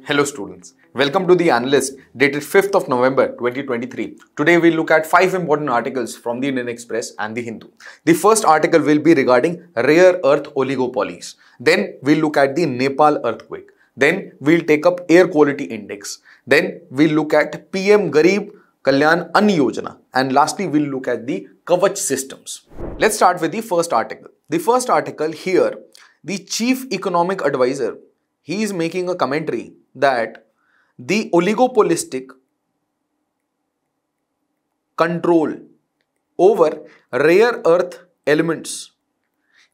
Hello students, welcome to the Analyst dated 5th of November 2023. Today we'll look at 5 important articles from the Indian Express and the Hindu. The first article will be regarding rare earth oligopolies. Then we'll look at the Nepal earthquake. Then we'll take up air quality index. Then we'll look at PM Garib, Kalyan Yojana. And lastly we'll look at the Kavach systems. Let's start with the first article. The first article here, the chief economic advisor, he is making a commentary that the oligopolistic control over rare earth elements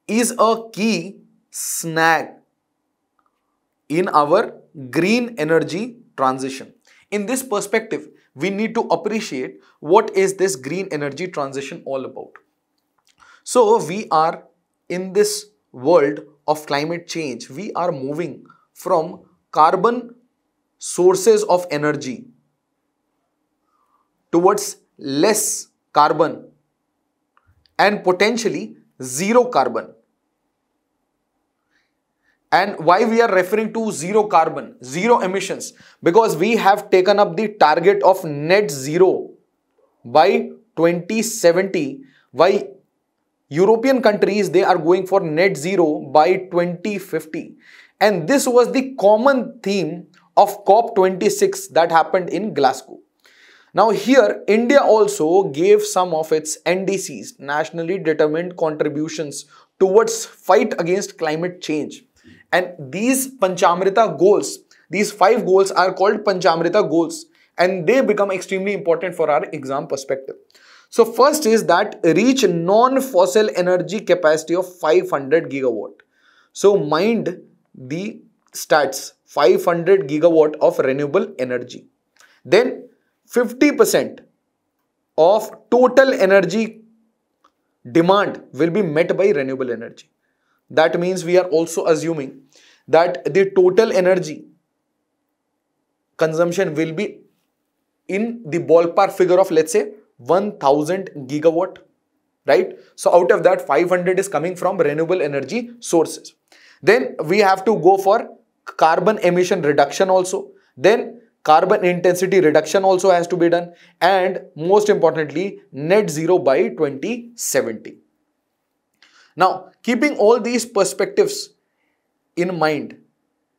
is a key snag in our green energy transition. In this perspective, we need to appreciate what is this green energy transition all about. So we are in this world of climate change, we are moving from carbon sources of energy towards less carbon and potentially zero carbon. And why we are referring to zero carbon, zero emissions? Because we have taken up the target of net zero by 2070. Why European countries, they are going for net zero by 2050. And this was the common theme of COP26 that happened in Glasgow. Now here, India also gave some of its NDCs, nationally determined contributions towards fight against climate change. And these Panchamrita goals, these 5 goals are called Panchamrita goals, and they become extremely important for our exam perspective. So first is that reach non-fossil energy capacity of 500 gigawatt. So mind the stats, 500 gigawatt of renewable energy. Then 50% of total energy demand will be met by renewable energy. That means we are also assuming that the total energy consumption will be in the ballpark figure of, let's say, 1000 gigawatt, right? So out of that, 500 is coming from renewable energy sources. Then we have to go for carbon emission reduction also. Then carbon intensity reduction also has to be done. And most importantly, net zero by 2070. Now, keeping all these perspectives in mind,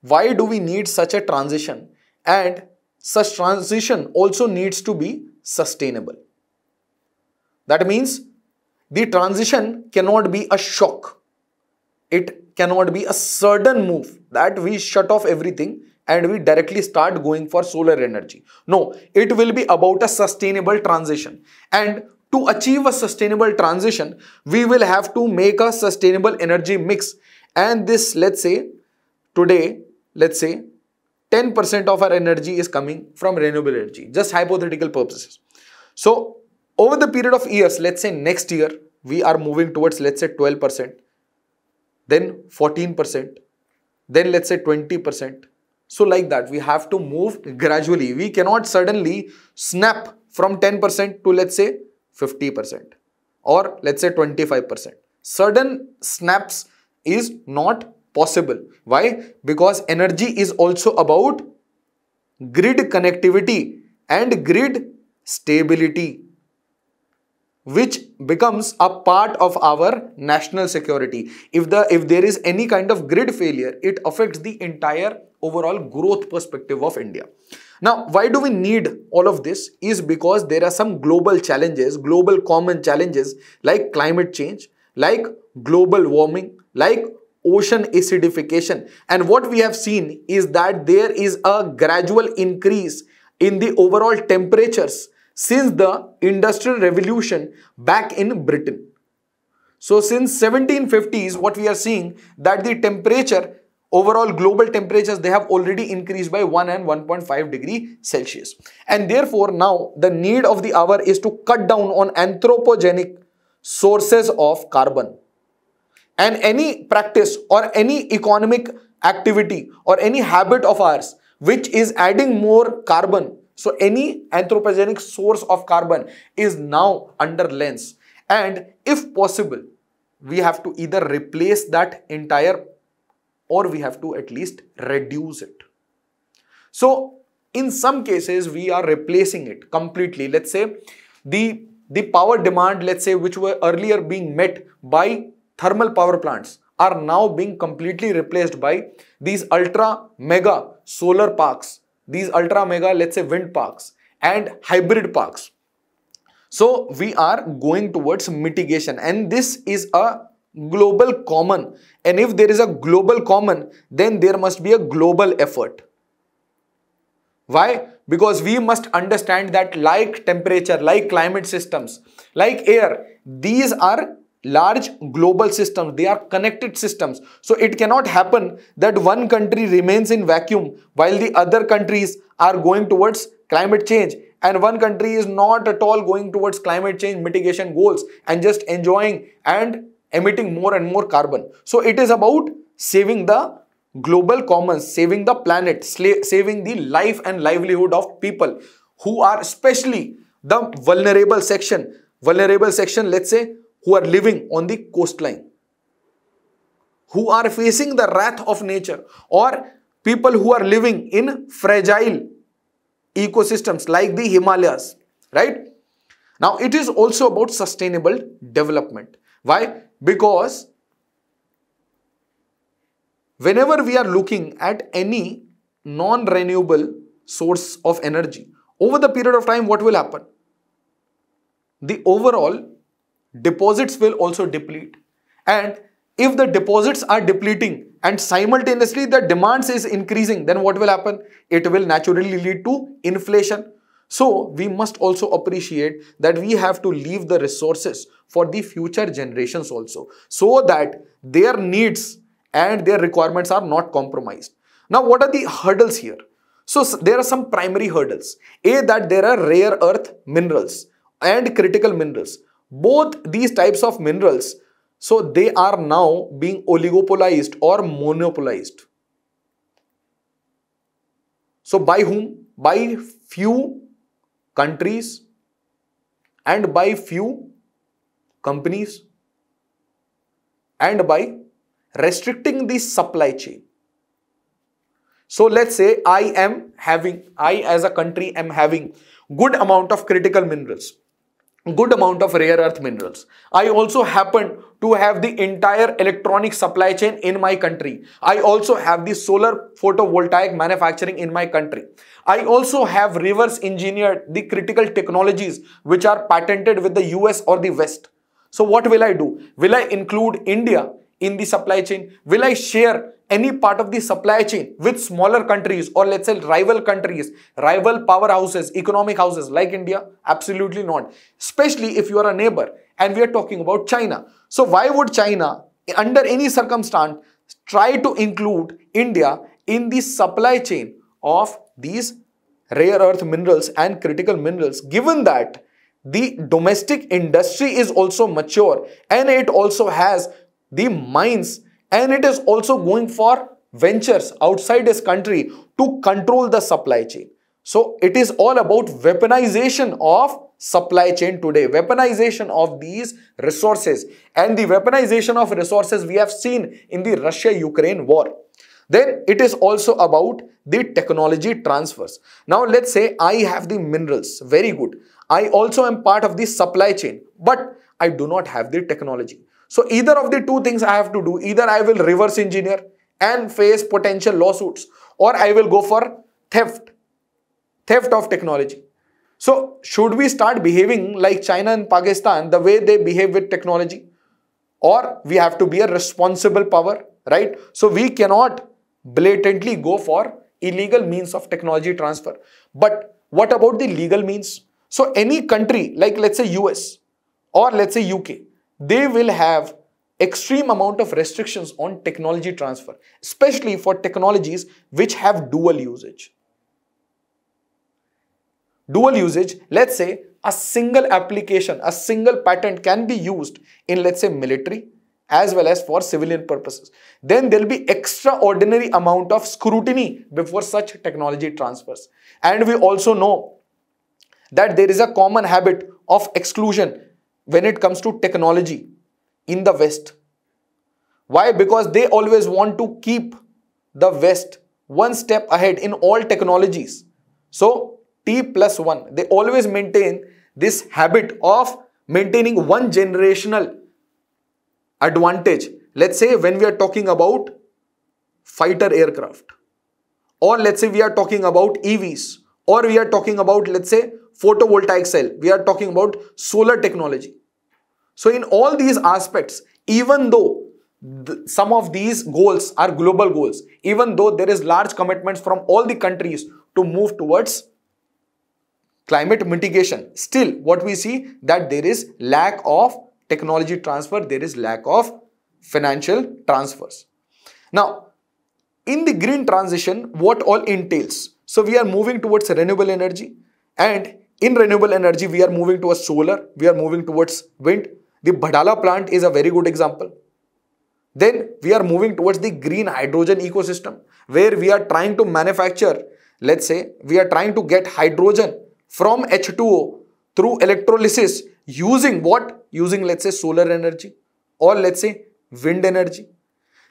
why do we need such a transition? And such transition also needs to be sustainable. That means the transition cannot be a shock. It cannot be a sudden move that we shut off everything and we directly start going for solar energy. No, it will be about a sustainable transition. And to achieve a sustainable transition, we will have to make a sustainable energy mix. And this, let's say, today, let's say, 10% of our energy is coming from renewable energy, just hypothetical purposes. So, over the period of years, let's say next year, we are moving towards, let's say, 12%, then 14%, then let's say 20%. So like that, we have to move gradually. We cannot suddenly snap from 10% to, let's say, 50% or let's say 25%. Sudden snaps is not possible. Why? Because energy is also about grid connectivity and grid stability, which becomes a part of our national security. If there is any kind of grid failure, it affects the entire overall growth perspective of India. Now, why do we need all of this? Is because there are some global challenges, global common challenges like climate change, like global warming, like ocean acidification. And what we have seen is that there is a gradual increase in the overall temperatures since the Industrial Revolution back in Britain. So since 1750s, what we are seeing that the temperature, overall global temperatures, they have already increased by 1 and 1.5 degree Celsius. And therefore now the need of the hour is to cut down on anthropogenic sources of carbon. And any practice or any economic activity or any habit of ours which is adding more carbon, so any anthropogenic source of carbon is now under lens. And if possible, we have to either replace that entire or we have to at least reduce it. So in some cases, we are replacing it completely. Let's say the power demand, let's say, which were earlier being met by thermal power plants, are now being completely replaced by these ultra mega solar parks, these ultra mega, let's say, wind parks and hybrid parks. So we are going towards mitigation, and this is a global common. And if there is a global common, then there must be a global effort. Why? Because we must understand that like temperature, like climate systems, like air, these are large global systems. They are connected systems. So it cannot happen that one country remains in vacuum while the other countries are going towards climate change, and one country is not at all going towards climate change mitigation goals and just enjoying and emitting more and more carbon. So it is about saving the global commons, saving the planet, saving the life and livelihood of people who are especially the vulnerable section, let's say, who are living on the coastline, who are facing the wrath of nature, or people who are living in fragile ecosystems like the Himalayas, right? Now, it is also about sustainable development. Why? Because whenever we are looking at any non-renewable source of energy, over the period of time, what will happen? The overall deposits will also deplete. And if the deposits are depleting and simultaneously the demands is increasing, then what will happen? It will naturally lead to inflation. So we must also appreciate that we have to leave the resources for the future generations also, so that their needs and their requirements are not compromised. Now, what are the hurdles here? So there are some primary hurdles. That there are rare earth minerals and critical minerals. Both these types of minerals, so they are now being oligopolized or monopolized. So by whom? By few countries and by few companies, and by restricting the supply chain. So let's say I as a country am having good amount of critical minerals, good amount of rare earth minerals. I also happen to have the entire electronic supply chain in my country. I also have the solar photovoltaic manufacturing in my country. I also have reverse engineered the critical technologies which are patented with the US or the West. So what will I do? Will I include India in the supply chain? Will I share any part of the supply chain with smaller countries, or let's say rival countries, rival powerhouses, economic houses like India? Absolutely not. Especially if you are a neighbor and we are talking about China. So why would China, under any circumstance, try to include India in the supply chain of these rare earth minerals and critical minerals, given that the domestic industry is also mature and it also has the mines, and it is also going for ventures outside its country to control the supply chain. So it is all about weaponization of supply chain today, weaponization of these resources, and the weaponization of resources we have seen in the Russia-Ukraine war. Then it is also about the technology transfers. Now let's say I have the minerals, very good. I also am part of the supply chain, but I do not have the technology. So either of the two things I have to do. Either I will reverse engineer and face potential lawsuits, or I will go for theft of technology. So should we start behaving like China and Pakistan, the way they behave with technology? Or we have to be a responsible power, right? So we cannot blatantly go for illegal means of technology transfer. But what about the legal means? So any country like, let's say, US or let's say UK, they will have extreme amount of restrictions on technology transfer, especially for technologies which have dual usage. Dual usage, let's say a single application, a single patent can be used in, let's say, military as well as for civilian purposes. Then there will be extraordinary amount of scrutiny before such technology transfers. And we also know that there is a common habit of exclusion when it comes to technology in the West. Why? Because they always want to keep the West one step ahead in all technologies. So T+1, they always maintain this habit of maintaining one generational advantage. Let's say when we are talking about fighter aircraft, or let's say we are talking about EVs, or we are talking about, let's say, photovoltaic cell, we are talking about solar technology. So in all these aspects, even though some of these goals are global goals, even though there is large commitments from all the countries to move towards climate mitigation, still what we see that there is lack of technology transfer, there is lack of financial transfers. Now, in the green transition, what all entails? So we are moving towards renewable energy, and in renewable energy, we are moving towards solar, we are moving towards wind. The Bhadala plant is a very good example. Then we are moving towards the green hydrogen ecosystem, where we are trying to manufacture, let's say, we are trying to get hydrogen from H2O through electrolysis using what? Using, let's say, solar energy or let's say wind energy.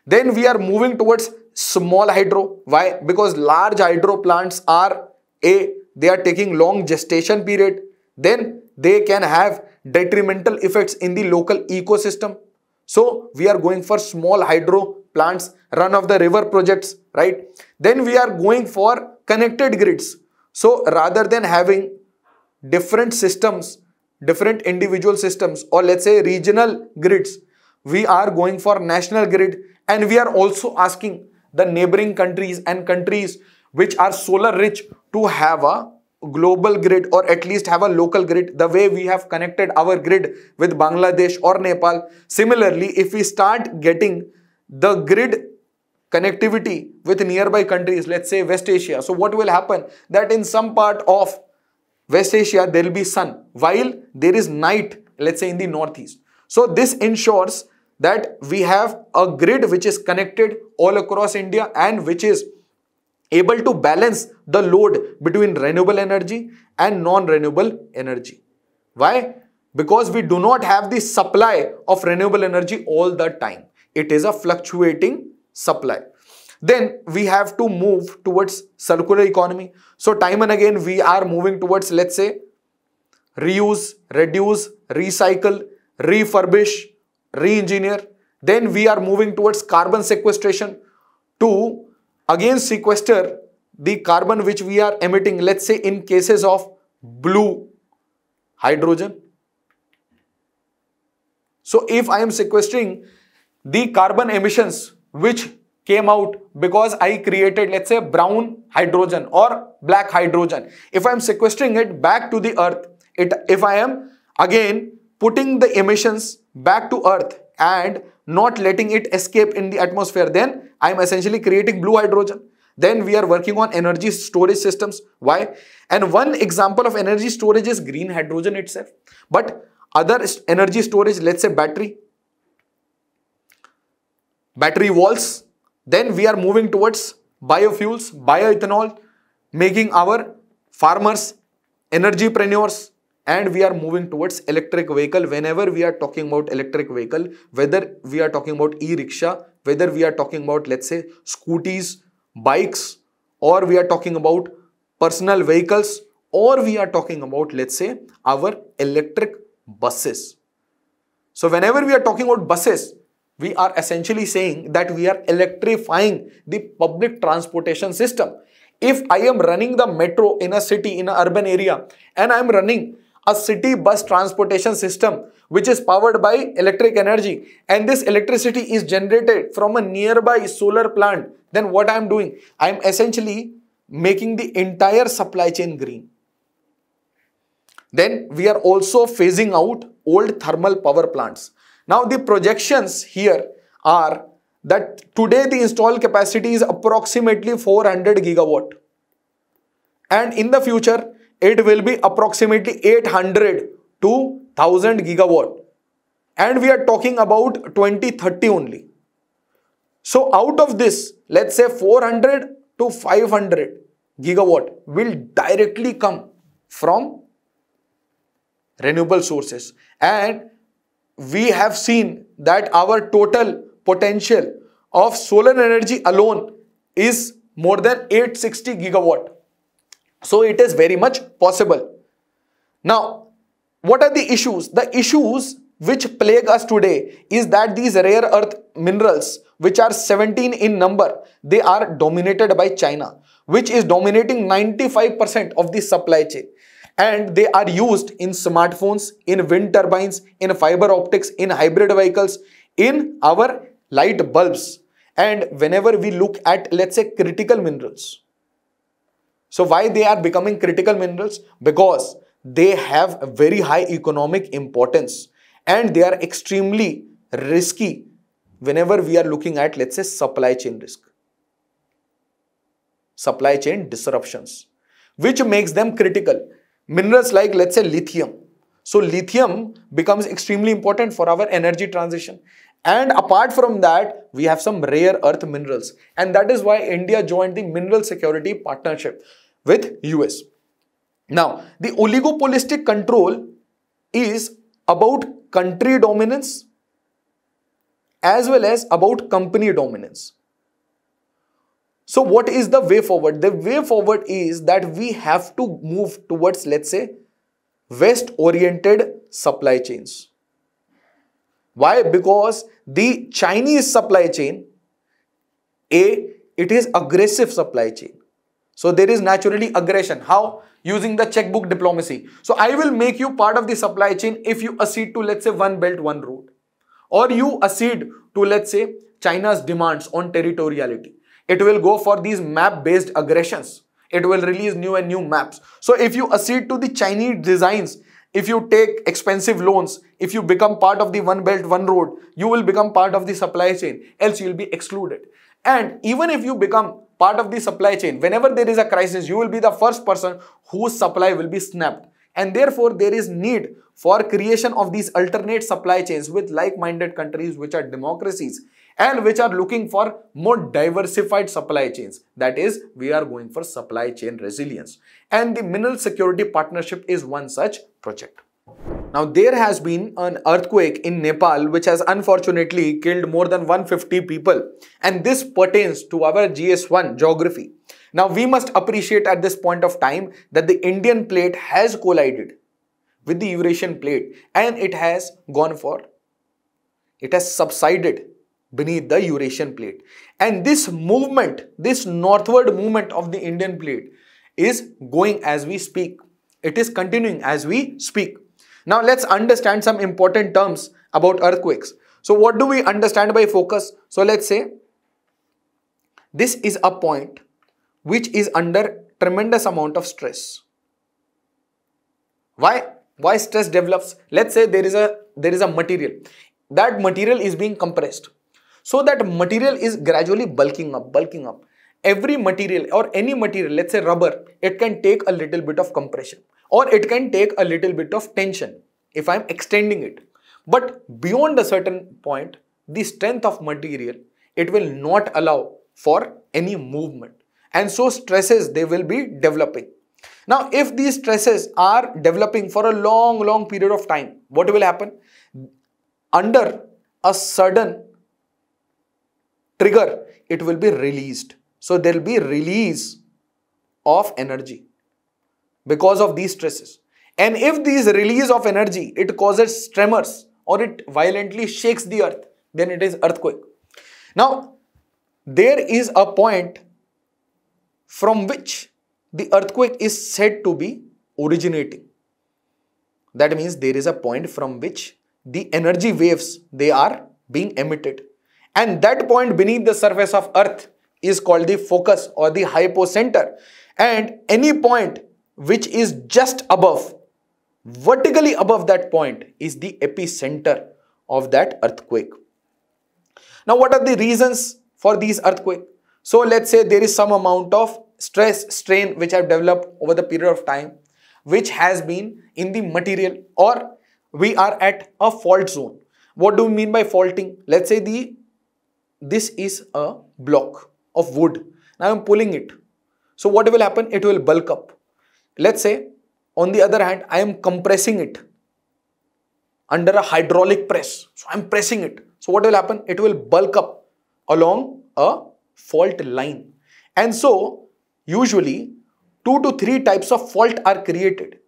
Then we are moving towards small hydro. Why? Because large hydro plants are they are taking long gestation period. Then they can have detrimental effects in the local ecosystem. So we are going for small hydro plants, run of the river projects, right? Then we are going for connected grids. So rather than having different systems, different individual systems, or let's say regional grids, we are going for national grid, and we are also asking the neighboring countries and countries which are solar rich to have a global grid or at least have a local grid, the way we have connected our grid with Bangladesh or Nepal. Similarly, if we start getting the grid connectivity with nearby countries, let's say West Asia, so what will happen? That in some part of West Asia, there will be sun, while there is night, let's say in the northeast. So this ensures that we have a grid which is connected all across India and which is able to balance the load between renewable energy and non-renewable energy. Why? Because we do not have the supply of renewable energy all the time. It is a fluctuating supply. Then we have to move towards circular economy. So time and again we are moving towards, let's say, reuse, reduce, recycle, refurbish, re-engineer. Then we are moving towards carbon sequestration to again sequester the carbon which we are emitting, let's say in cases of blue hydrogen. So if I am sequestering the carbon emissions which came out because I created, let's say, brown hydrogen or black hydrogen, if I am sequestering it back to the earth, if I am again putting the emissions back to earth and not letting it escape in the atmosphere, then I am essentially creating blue hydrogen. Then we are working on energy storage systems. Why? And one example of energy storage is green hydrogen itself. But other energy storage, let's say battery walls. Then we are moving towards biofuels, bioethanol, making our farmers energypreneurs. And we are moving towards electric vehicle. Whenever we are talking about electric vehicle, whether we are talking about e-rickshaw, whether we are talking about, let's say, scooties, bikes, or we are talking about personal vehicles, or we are talking about, let's say, our electric buses. So whenever we are talking about buses, we are essentially saying that we are electrifying the public transportation system. If I am running the metro in a city, in an urban area, and I am running a city bus transportation system which is powered by electric energy, and this electricity is generated from a nearby solar plant, then what I am doing? I am essentially making the entire supply chain green. Then we are also phasing out old thermal power plants. Now the projections here are that today the installed capacity is approximately 400 gigawatt. And in the future, it will be approximately 800 to 1000 gigawatt. And we are talking about 2030 only. So out of this, let's say 400 to 500 gigawatt will directly come from renewable sources. And we have seen that our total potential of solar energy alone is more than 860 gigawatt. So it is very much possible. Now, what are the issues? The issues which plague us today is that these rare earth minerals, which are 17 in number, they are dominated by China, which is dominating 95% of the supply chain. And they are used in smartphones, in wind turbines, in fiber optics, in hybrid vehicles, in our light bulbs. And whenever we look at, let's say, critical minerals. So why they are becoming critical minerals? Because they have a very high economic importance and they are extremely risky whenever we are looking at, let's say, supply chain risk, supply chain disruptions, which makes them critical. Minerals like, let's say, lithium. So lithium becomes extremely important for our energy transition. And apart from that, we have some rare earth minerals. And that is why India joined the Mineral Security Partnership with US. Now, the oligopolistic control is about country dominance as well as about company dominance. So what is the way forward? The way forward is that we have to move towards, let's say, West-oriented supply chains. Why? Because the Chinese supply chain, it is aggressive supply chain. So there is naturally aggression. How? Using the checkbook diplomacy. So I will make you part of the supply chain if you accede to, let's say, one belt, one road. Or you accede to, let's say, China's demands on territoriality. It will go for these map-based aggressions. It will release new and new maps. So if you accede to the Chinese designs, if you take expensive loans, if you become part of the one belt, one road, you will become part of the supply chain. Else you will be excluded. And even if you become part of the supply chain, whenever there is a crisis, you will be the first person whose supply will be snapped. And therefore, there is need for creation of these alternate supply chains with like-minded countries which are democracies and which are looking for more diversified supply chains. That is, we are going for supply chain resilience. And the Mineral Security Partnership is one such project. Now, there has been an earthquake in Nepal which has unfortunately killed more than 150 people. And this pertains to our GS1 geography. Now, we must appreciate at this point of time that the Indian plate has collided with the Eurasian plate and it has subsided beneath the Eurasian plate. And this movement, this northward movement of the Indian plate is going as we speak. It is continuing as we speak. Now, let's understand some important terms about earthquakes. So, what do we understand by focus? So, let's say this is a point which is under tremendous amount of stress. Why stress develops? Let's say there is a material. That material is being compressed. So that material is gradually bulking up. Every material or any material, let's say rubber, it can take a little bit of compression or it can take a little bit of tension if I'm extending it. But beyond a certain point, the strength of material, it will not allow for any movement. And so stresses, they will be developing. Now, if these stresses are developing for a long period of time, what will happen? Under a sudden trigger, it will be released. So there will be release of energy because of these stresses. And if these release of energy, it causes tremors or it violently shakes the earth, then it is earthquake. Now, there is a point from which the earthquake is said to be originating. That means there is a point from which the energy waves, they are being emitted. And that point beneath the surface of earth is called the focus or the hypocenter. And any point which is just above, vertically above that point, is the epicenter of that earthquake. Now, what are the reasons for these earthquakes? So, let's say there is some amount of stress, strain which have developed over the period of time, which has been in the material, or we are at a fault zone. What do we mean by faulting? Let's say this is a block of wood. Now I am pulling it. So what will happen? It will bulk up. Let's say, on the other hand, I am compressing it under a hydraulic press. So I am pressing it. So what will happen? It will bulk up along a fault line. And so usually 2 to 3 types of fault are created.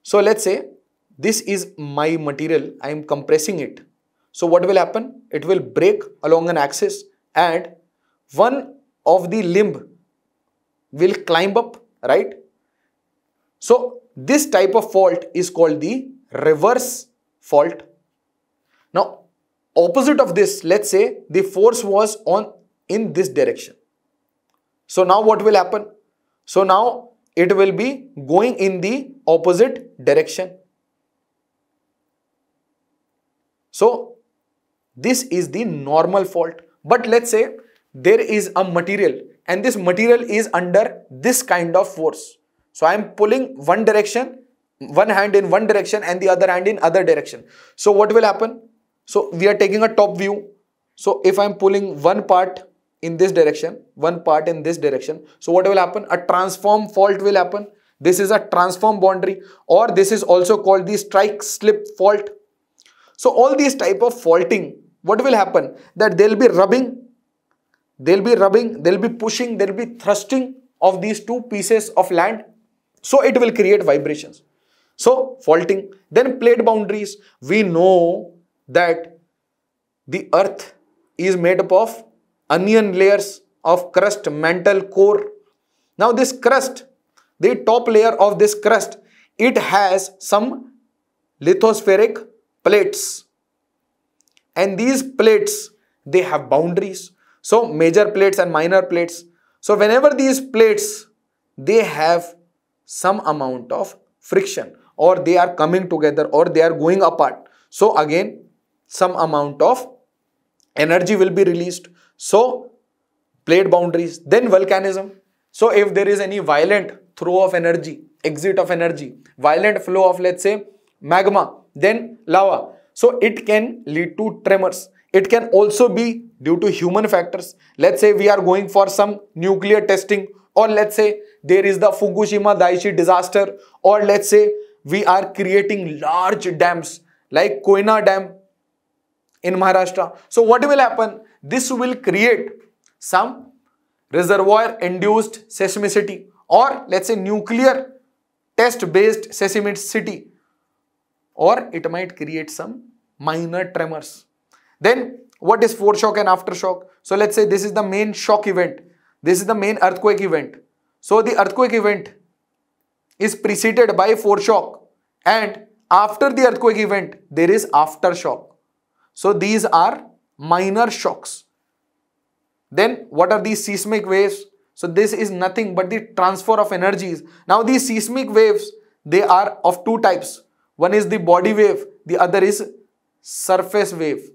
So let's say this is my material, I am compressing it. So what will happen? It will break along an axis and one of the limb will climb up, right? So this type of fault is called the reverse fault. Now, opposite of this, let's say the force was in this direction. So now what will happen? So now it will be going in the opposite direction. So this is the normal fault. But let's say there is a material and this material is under this kind of force. So I am pulling one direction, one hand in one direction and the other hand in other direction. So what will happen? So we are taking a top view. So if I am pulling one part in this direction, one part in this direction, so what will happen? A transform fault will happen. This is a transform boundary, or this is also called the strike slip fault. So all these type of faulting, what will happen? That they'll be rubbing, they'll be pushing, they'll be thrusting of these two pieces of land. So it will create vibrations. So faulting. Then plate boundaries. We know that the earth is made up of onion layers of crust, mantle, core. Now this crust, the top layer of this crust, it has some lithospheric plates. And these plates, they have boundaries. So major plates and minor plates. So whenever these plates, they have some amount of friction, or they are coming together, or they are going apart. So again, some amount of energy will be released. So plate boundaries. Then volcanism. So if there is any violent throw of energy, exit of energy, violent flow of, let's say, magma, then lava. So it can lead to tremors. It can also be due to human factors. Let's say we are going for some nuclear testing, or let's say there is the Fukushima Daiichi disaster, or let's say we are creating large dams like Koyna Dam in Maharashtra. So what will happen? This will create some reservoir induced seismicity, or let's say nuclear test based seismicity, or it might create some minor tremors. Then what is foreshock and aftershock? So let's say this is the main shock event. This is the main earthquake event. So the earthquake event is preceded by foreshock, and after the earthquake event there is aftershock. So these are minor shocks. Then what are these seismic waves? So this is nothing but the transfer of energies. Now these seismic waves, they are of two types. One is the body wave, the other is surface wave.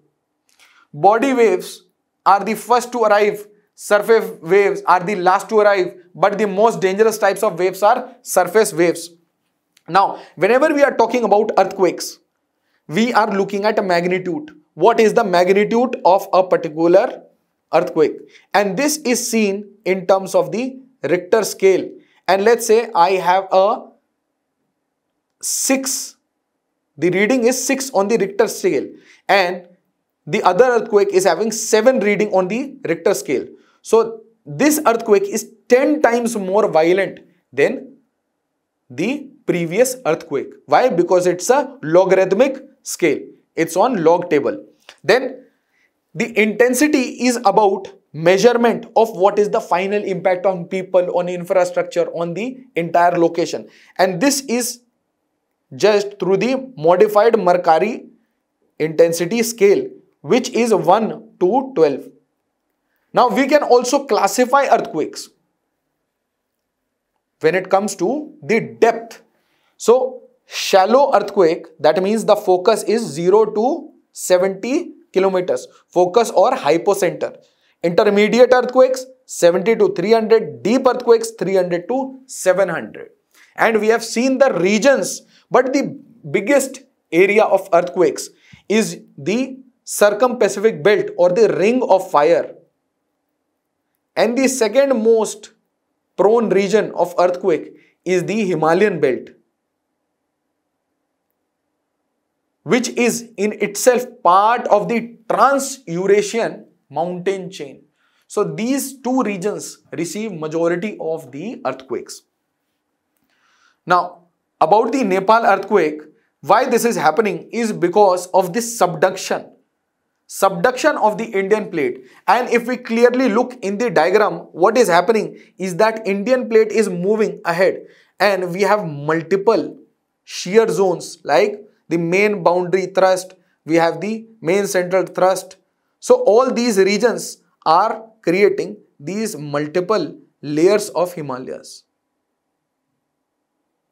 Body waves are the first to arrive, surface waves are the last to arrive, but the most dangerous types of waves are surface waves. Now, whenever we are talking about earthquakes, we are looking at a magnitude. What is the magnitude of a particular earthquake? And this is seen in terms of the Richter scale. And let's say I have a 6. The reading is 6 on the Richter scale, and the other earthquake is having 7 reading on the Richter scale. So this earthquake is 10 times more violent than the previous earthquake. Why? Because it's a logarithmic scale. It's on log table. Then the intensity is about measurement of what is the final impact on people, on infrastructure, on the entire location. And this is just through the modified Mercalli intensity scale, which is 1 to 12. Now we can also classify earthquakes when it comes to the depth. So shallow earthquake, that means the focus is 0 to 70 kilometers, focus or hypocenter. Intermediate earthquakes 70 to 300, deep earthquakes 300 to 700. And we have seen the regions, but the biggest area of earthquakes is the circum-Pacific belt or the ring of fire. And the second most prone region of earthquake is the Himalayan belt, which is in itself part of the Trans-Eurasian mountain chain. So these two regions receive majority of the earthquakes. Now, about the Nepal earthquake, why this is happening is because of this subduction of the Indian plate. And if we clearly look in the diagram, what is happening is that Indian plate is moving ahead and we have multiple shear zones like the main boundary thrust, we have the main central thrust. So all these regions are creating these multiple layers of Himalayas.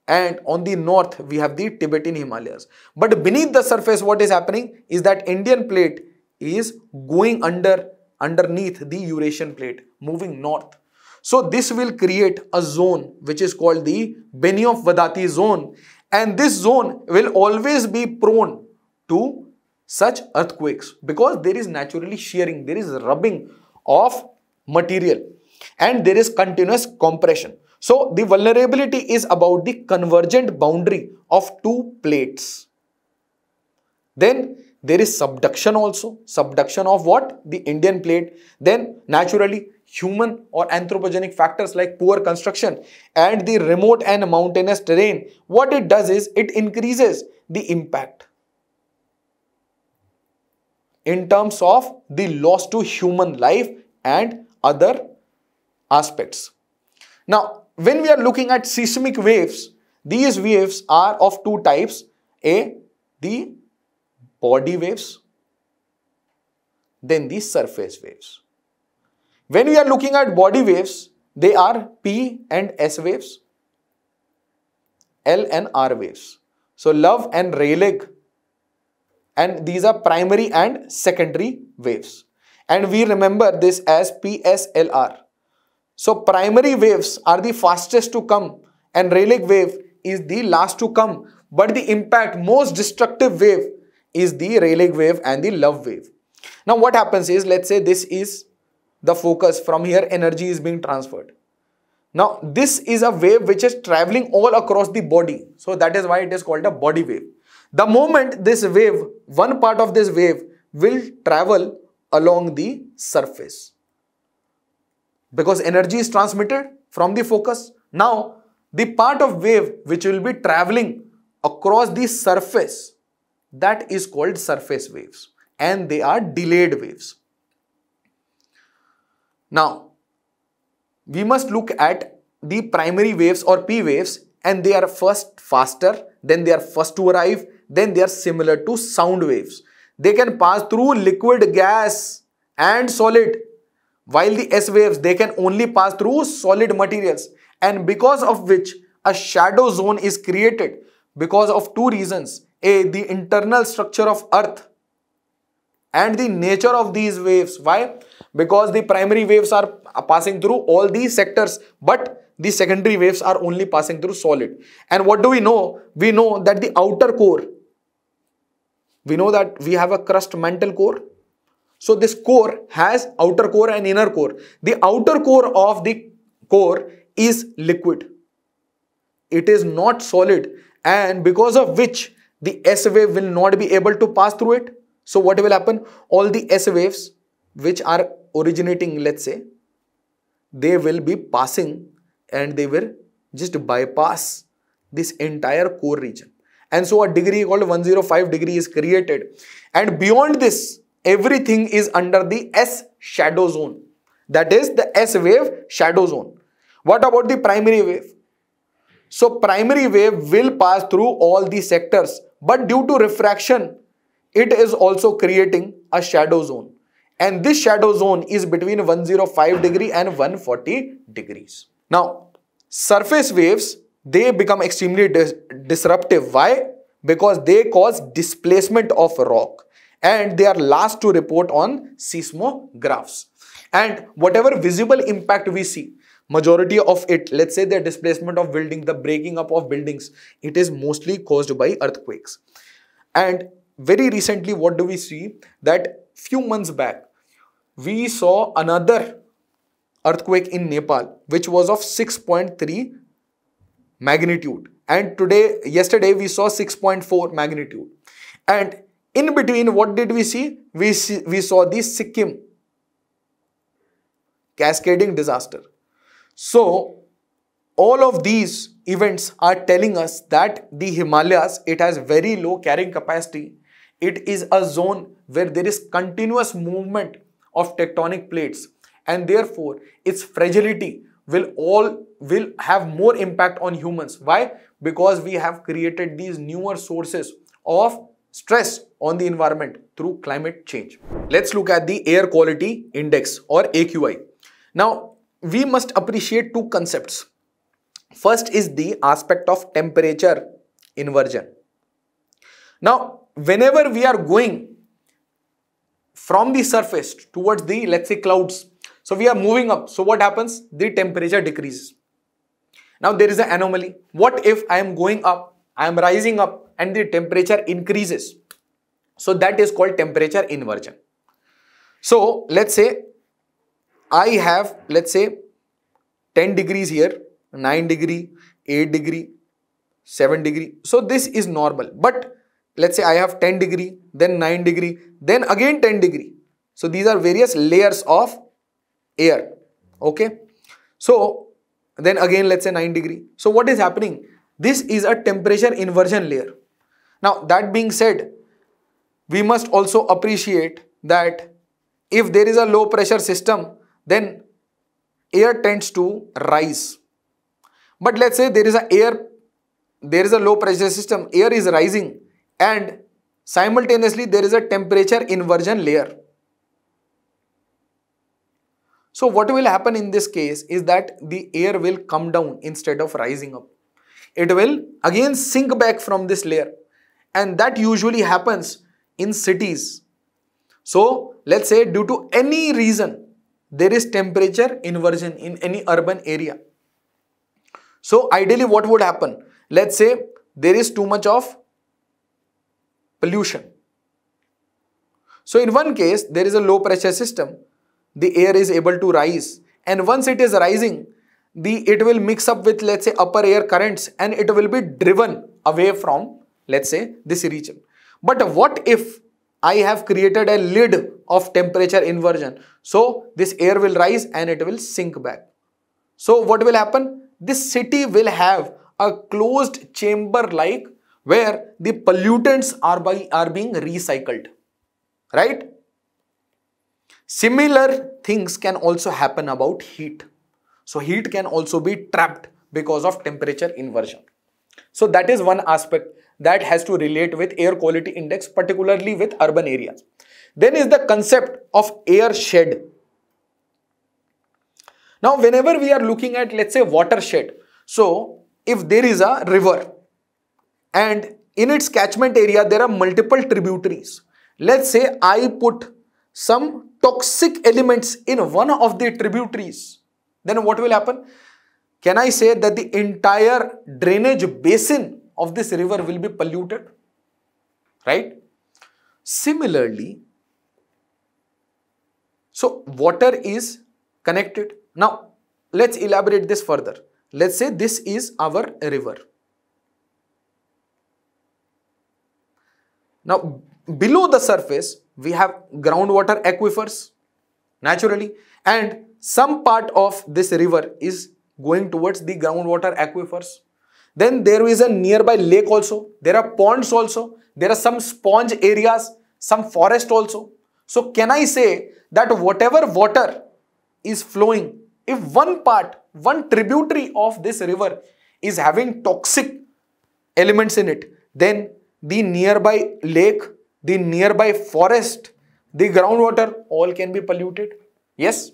And on the north, we have the Tibetan Himalayas. But beneath the surface, what is happening is that Indian plate is going underneath the Eurasian plate, moving north. So this will create a zone which is called the Benioff-Wadati zone. And this zone will always be prone to such earthquakes because there is naturally shearing, there is rubbing of material and there is continuous compression. So the vulnerability is about the convergent boundary of two plates. Then there is subduction also. Subduction of what? The Indian plate. Then naturally human or anthropogenic factors like poor construction and the remote and mountainous terrain. What it does is it increases the impact in terms of the loss to human life and other aspects. Now, when we are looking at seismic waves, these waves are of two types. The body waves, then the surface waves. When we are looking at body waves, they are P and S waves, L and R waves. So Love and Rayleigh, and these are primary and secondary waves. And we remember this as PSLR. So primary waves are the fastest to come and Rayleigh wave is the last to come. But the impact, most destructive wave is the Rayleigh wave and the Love wave. Now what happens is, let's say this is the focus, from here energy is being transferred. Now this is a wave which is traveling all across the body. So that is why it is called a body wave. The moment this wave, one part of this wave will travel along the surface, because energy is transmitted from the focus. Now, the part of wave which will be traveling across the surface, that is called surface waves, and they are delayed waves. Now, we must look at the primary waves or P waves, and they are first faster, then they are first to arrive, then they are similar to sound waves. They can pass through liquid, gas and solid. While the S waves, they can only pass through solid materials, and because of which a shadow zone is created because of two reasons. The internal structure of Earth and the nature of these waves. Why? Because the primary waves are passing through all these sectors, but the secondary waves are only passing through solid. And what do we know? We know that the outer core, we know that we have a crust mantle core. So this core has outer core and inner core. The outer core of the core is liquid. It is not solid, and because of which the S wave will not be able to pass through it. So what will happen? All the S waves which are originating, let's say, they will be passing and they will just bypass this entire core region. And so a degree called 105 degree is created. And beyond this, everything is under the S shadow zone. That is the S wave shadow zone. What about the primary wave? So primary wave will pass through all these sectors, but due to refraction, it is also creating a shadow zone. And this shadow zone is between 105 degree and 140 degrees. Now, surface waves, they become extremely disruptive. Why? Because they cause displacement of rock, and they are last to report on seismographs. And whatever visible impact we see, majority of it, let's say the displacement of building, the breaking up of buildings, it is mostly caused by earthquakes. And very recently, what do we see? That few months back, we saw another earthquake in Nepal, which was of 6.3 magnitude. And yesterday, we saw 6.4 magnitude. And in between, what did we see? We saw the Sikkim cascading disaster. So all of these events are telling us that the Himalayas, it has very low carrying capacity. It is a zone where there is continuous movement of tectonic plates, and therefore its fragility will have more impact on humans. Why? Because we have created these newer sources of stress on the environment through climate change. Let's look at the air quality index or AQI. Now, we must appreciate two concepts. First is the aspect of temperature inversion. Now, whenever we are going from the surface towards the, let's say, clouds, so we are moving up. So what happens? The temperature decreases. Now there is an anomaly. What if I am going up, I am rising up and the temperature increases? So that is called temperature inversion. So let's say I have, let's say, 10 degrees here, 9 degree, 8 degree, 7 degree. So this is normal. But let's say I have 10 degree, then 9 degree, then again 10 degree. So these are various layers of air. Okay. So then again, let's say 9 degree. So what is happening? This is a temperature inversion layer. Now that being said, we must also appreciate that if there is a low pressure system, then air tends to rise. But let's say there is a low pressure system, air is rising, and simultaneously there is a temperature inversion layer. So what will happen in this case is that the air will come down instead of rising up. It will again sink back from this layer, and that usually happens in cities. So let's say due to any reason there is temperature inversion in any urban area. So ideally what would happen? Let's say there is too much of pollution. So in one case there is a low pressure system, the air is able to rise, and once it is rising, it will mix up with, let's say, upper air currents, and it will be driven away from, let's say, this region. But what if I have created a lid of temperature inversion? So this air will rise and it will sink back. So what will happen? This city will have a closed chamber like where the pollutants are being recycled, right? Similar things can also happen about heat. So heat can also be trapped because of temperature inversion. So that is one aspect that has to relate with air quality index, particularly with urban areas. Then is the concept of air shed. Now whenever we are looking at, let's say, watershed, so if there is a river and in its catchment area there are multiple tributaries, let's say I put some toxic elements in one of the tributaries, then what will happen? Can I say that the entire drainage basin of this river will be polluted? Right? Similarly, so water is connected. Now, let's elaborate this further. Let's say this is our river. Now, below the surface, we have groundwater aquifers, naturally, and some part of this river is going towards the groundwater aquifers. Then there is a nearby lake also, there are ponds also, there are some sponge areas, some forest also. So can I say that whatever water is flowing, if one tributary of this river is having toxic elements in it, then the nearby lake, the nearby forest, the groundwater, all can be polluted. Yes?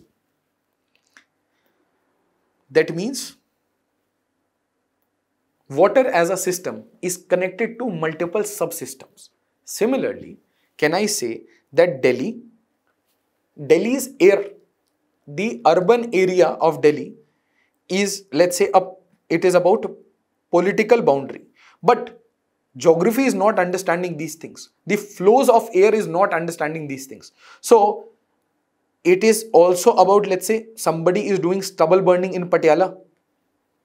That means water as a system is connected to multiple subsystems. Similarly, can I say that Delhi's air, the urban area of Delhi is, let's say, it is about political boundary. But geography is not understanding these things. The flows of air is not understanding these things. So it is also about, let's say, somebody is doing stubble burning in Patiala.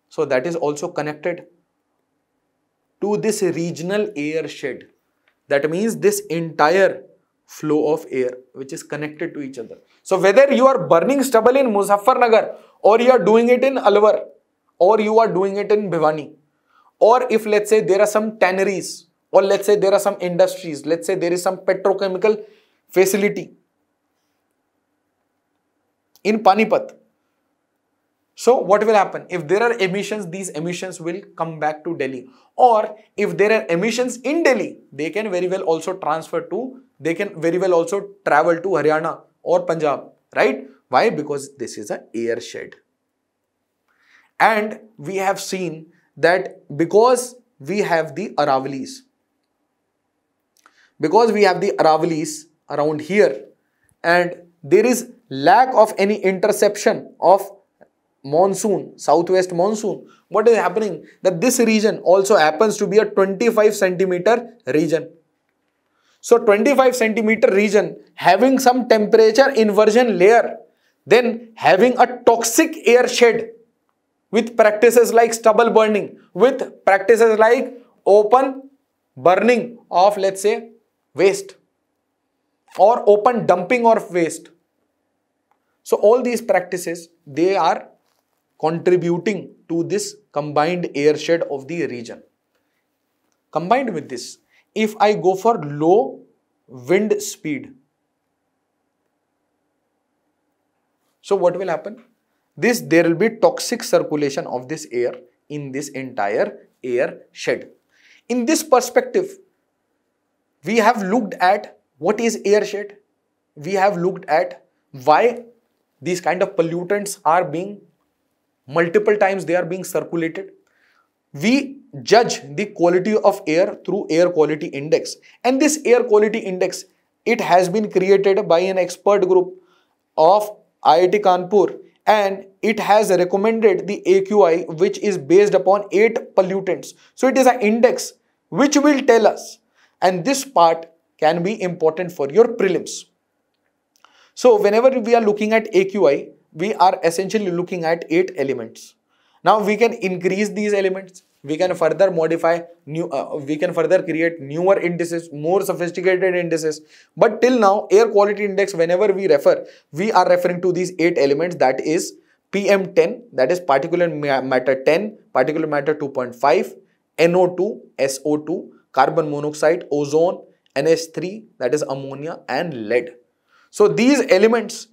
So that is also connected to this regional air shed. That means this entire flow of air which is connected to each other. So whether you are burning stubble in Muzaffarnagar, or you are doing it in Alwar, or you are doing it in Bhiwani, or if let's say there are some tanneries, or let's say there are some industries, let's say there is some petrochemical facility in Panipat. So what will happen? If there are emissions, these emissions will come back to Delhi. Or if there are emissions in Delhi, they can very well also travel to Haryana or Punjab, right? Why? Because this is an air shed. And we have seen that because we have the Aravalis around here, and there is lack of any interception of monsoon, southwest monsoon, what is happening? That this region also happens to be a 25 centimeter region. So 25 centimeter region having some temperature inversion layer, then having a toxic air shed with practices like stubble burning, with practices like open burning of, let's say, waste, or open dumping of waste. So all these practices, they are contributing to this combined air shed of the region. Combined with this, if I go for low wind speed, so what will happen? There will be toxic circulation of this air in this entire air shed. In this perspective, we have looked at what is air shed. We have looked at why these kind of pollutants are being multiple times they are being circulated. We judge the quality of air through air quality index, and this air quality index, it has been created by an expert group of IIT Kanpur, and it has recommended the AQI which is based upon 8 pollutants. So it is an index which will tell us, and this part can be important for your prelims. So whenever we are looking at AQI, we are essentially looking at 8 elements. Now we can increase these elements, we can further modify we can further create newer indices, more sophisticated indices. But till now, air quality index, whenever we refer, we are referring to these 8 elements, that is PM10, that is particulate matter 10, particulate matter 2.5, NO2, SO2, carbon monoxide, ozone, NH3, that is ammonia, and lead. So these elements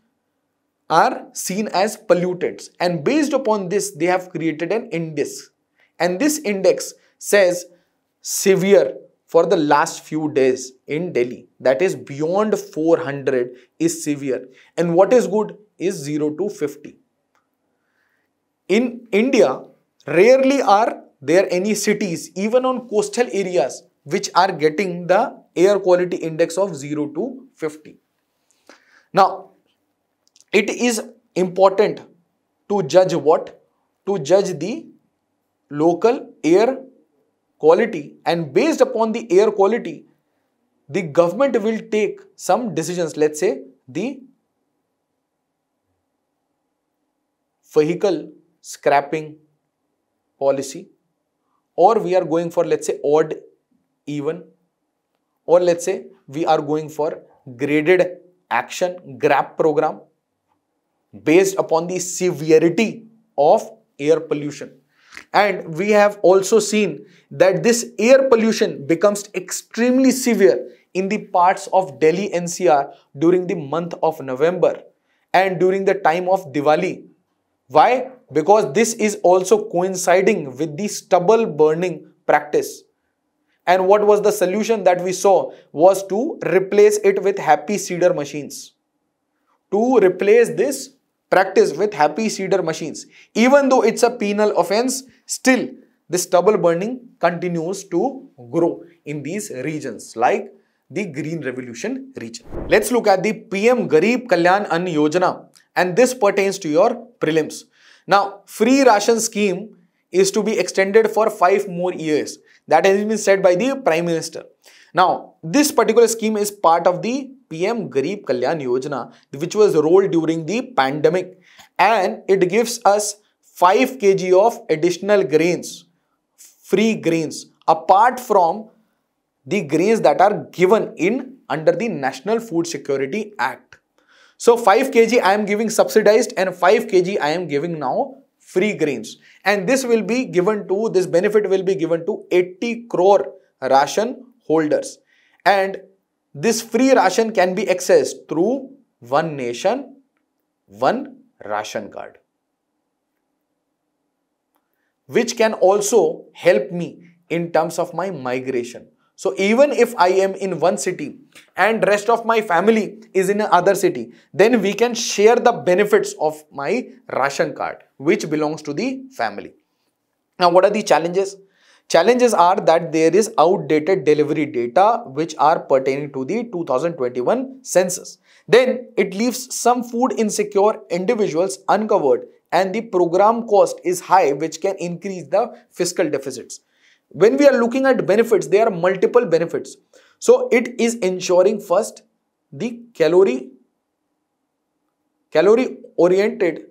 are seen as pollutants, and based upon this they have created an index, and this index says severe for the last few days in Delhi, that is beyond 400 is severe, and what is good is 0 to 50. In India, rarely are there any cities even on coastal areas which are getting the air quality index of 0 to 50. Now it is important to judge what? To judge the local air quality, and based upon the air quality, the government will take some decisions. Let's say the vehicle scrapping policy, or we are going for, let's say, odd even, or let's say we are going for graded action GRAP program, based upon the severity of air pollution. And we have also seen that this air pollution becomes extremely severe in the parts of Delhi NCR during the month of November and during the time of Diwali. Why? Because this is also coinciding with the stubble burning practice. And what was the solution that we saw was to replace it with happy cedar machines. To replace this practice with happy cedar machines. Even though it's a penal offense, still the stubble burning continues to grow in these regions like the Green Revolution region. Let's look at the PM Garib Kalyan Ann Yojana, and this pertains to your prelims. Now, free ration scheme is to be extended for 5 more years. That has been said by the Prime Minister. Now, this particular scheme is part of the PM Garib Kalyan Yojana, which was rolled during the pandemic, and it gives us 5 kg of additional grains, free grains, apart from the grains that are given in under the National Food Security Act. So 5 kg I am giving subsidized and 5 kg I am giving now free grains. And this will be given to, this benefit will be given to 80 crore ration holders. And this free ration can be accessed through One Nation, One Ration Card, which can also help me in terms of my migration. So even if I am in one city and rest of my family is in another city, then we can share the benefits of my ration card, which belongs to the family. Now, what are the challenges? Challenges are that there is outdated delivery data which are pertaining to the 2021 census. Then it leaves some food insecure individuals uncovered, and the program cost is high, which can increase the fiscal deficits. When we are looking at benefits, there are multiple benefits. So it is ensuring first the calorie oriented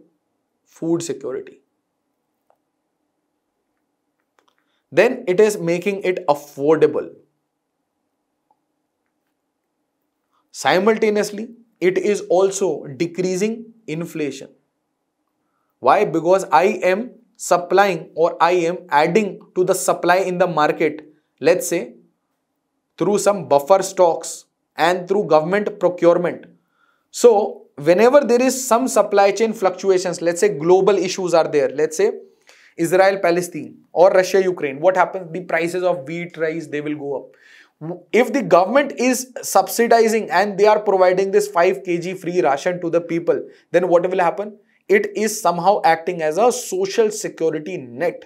food security. Then it is making it affordable. Simultaneously, it is also decreasing inflation. Why? Because I am supplying, or I am adding to the supply in the market, let's say through some buffer stocks and through government procurement. So whenever there is some supply chain fluctuations, let's say global issues are there, let's say Israel Palestine or Russia Ukraine, what happens? The prices of wheat, rice, they will go up. If the government is subsidizing and they are providing this 5 kg free ration to the people, then what will happen? It is somehow acting as a social security net,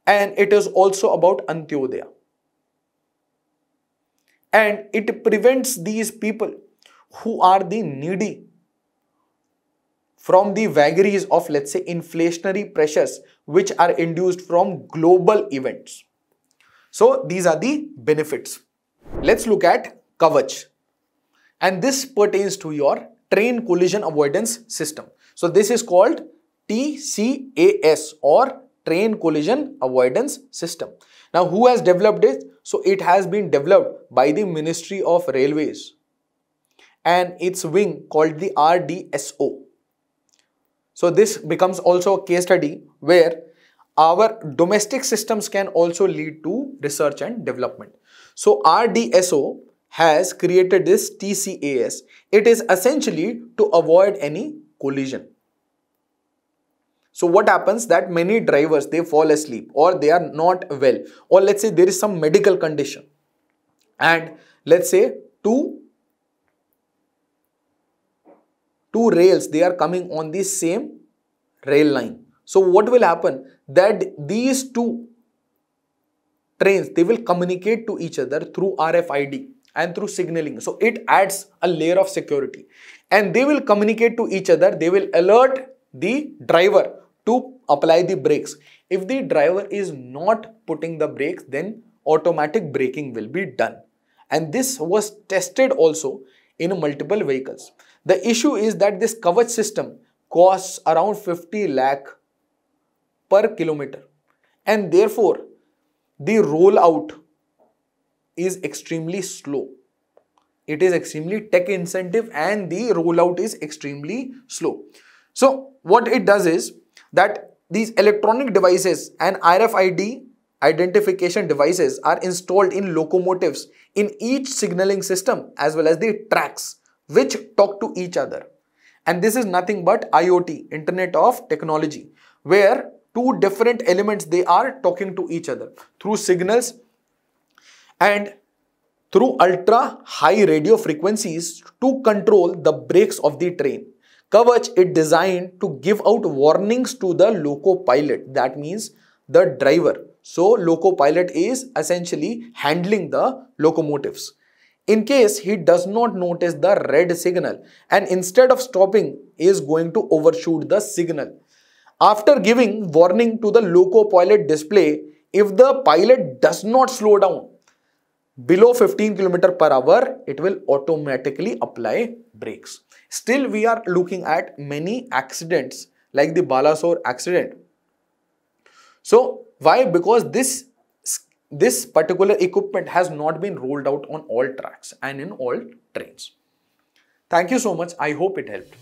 and it is also about Antyodaya. And it prevents these people who are the needy from the vagaries of, let's say, inflationary pressures which are induced from global events. So these are the benefits. Let's look at Kavach. And this pertains to your train collision avoidance system. So this is called TCAS, or Train Collision Avoidance System. Now, who has developed it? So it has been developed by the Ministry of Railways and its wing called the RDSO. So this becomes also a case study where our domestic systems can also lead to research and development. So RDSO has created this TCAS. It is essentially to avoid any collision. So what happens that many drivers, they fall asleep or they are not well, or let's say there is some medical condition, and let's say two rails, they are coming on the same rail line. So what will happen that these two trains, they will communicate to each other through RFID and through signaling. So it adds a layer of security, and they will communicate to each other. They will alert the driver to apply the brakes. If the driver is not putting the brakes, then automatic braking will be done. And this was tested also in multiple vehicles. The issue is that this Kavach system costs around 50 lakh per kilometer, and therefore the rollout is extremely slow. It is extremely tech intensive and the rollout is extremely slow. So what it does is that these electronic devices and RFID identification devices are installed in locomotives in each signaling system as well as the tracks which talk to each other. And this is nothing but IoT, Internet of Technology, where two different elements, they are talking to each other through signals and through ultra high radio frequencies to control the brakes of the train. Kavach is designed to give out warnings to the loco pilot, that means the driver. So loco pilot is essentially handling the locomotives. In case he does not notice the red signal and instead of stopping is going to overshoot the signal. After giving warning to the loco pilot display, if the pilot does not slow down below 15 km per hour, it will automatically apply brakes. Still, we are looking at many accidents like the Balasore accident. So, why? Because this this particular equipment has not been rolled out on all tracks and in all trains. Thank you so much. I hope it helped.